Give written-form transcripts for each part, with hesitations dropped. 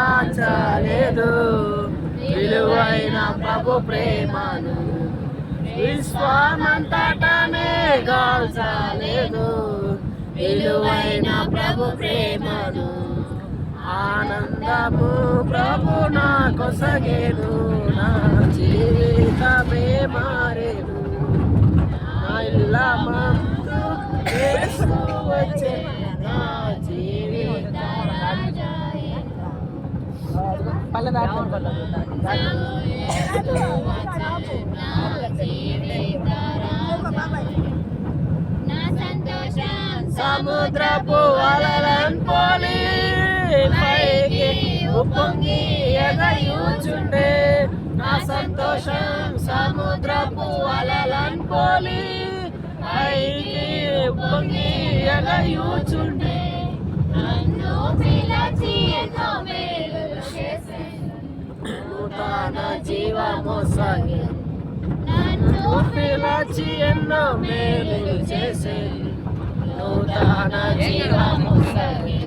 దాచలేదు విలువైన ప్రభు ప్రేమను విశ్వమంతటనే గాల్చలేదు విలువైన ప్రభు ప్రేమను ఆనందము ప్రభు నా కొసగేను నా జీవితమే మారేను నా ఇల్లమందు యేసు వచ్చే నా జీవిత సముద్రపు అలలను పోలి పైకి ఉప్పొంగి ఎగయూచుండే నా సంతోషం సముద్రపు అలలను పోలి పైకి ఉప్పొంగి ఎగయూచుండే నన్ను పిలిచి ఎన్నో మేలులు చేసెను నూతన జీవము సాగే నన్ను పిలిచి ఎన్నో మేలులు చేసెను నూతన జీవము సాగే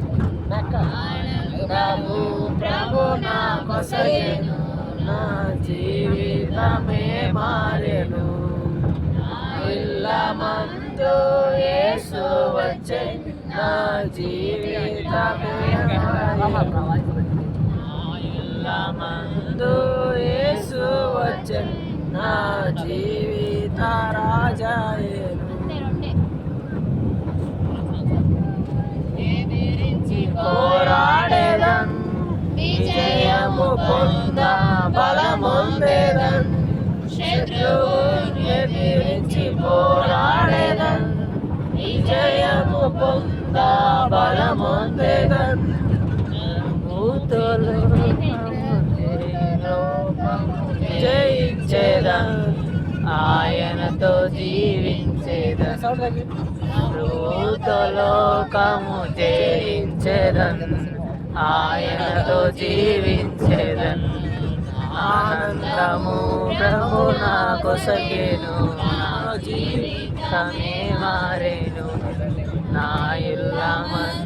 ప్రభు నా కొసగెను నా జీవితమే మారెను ఇల్లమందు యేసు వచ్చే నా జీవితమే ఇల్లమందు యేసు వచ్చే నా జీవిత రాజాయేను పోరాడేదన్ విజయము పొంద బలమొందేదన్ శత్రువుని ఎదిరించి పోరాడేదన్ విజయము పొంద బలమొందేదన్ జయించేదన్ ఆయనతో జీవించేదన్ లోకము జయించేదన్ ఆయనతో జీవించేదన్ ఆనందము ప్రభు నా కొసగేను నా జీవితమే మారేను నా ఇల్లమందు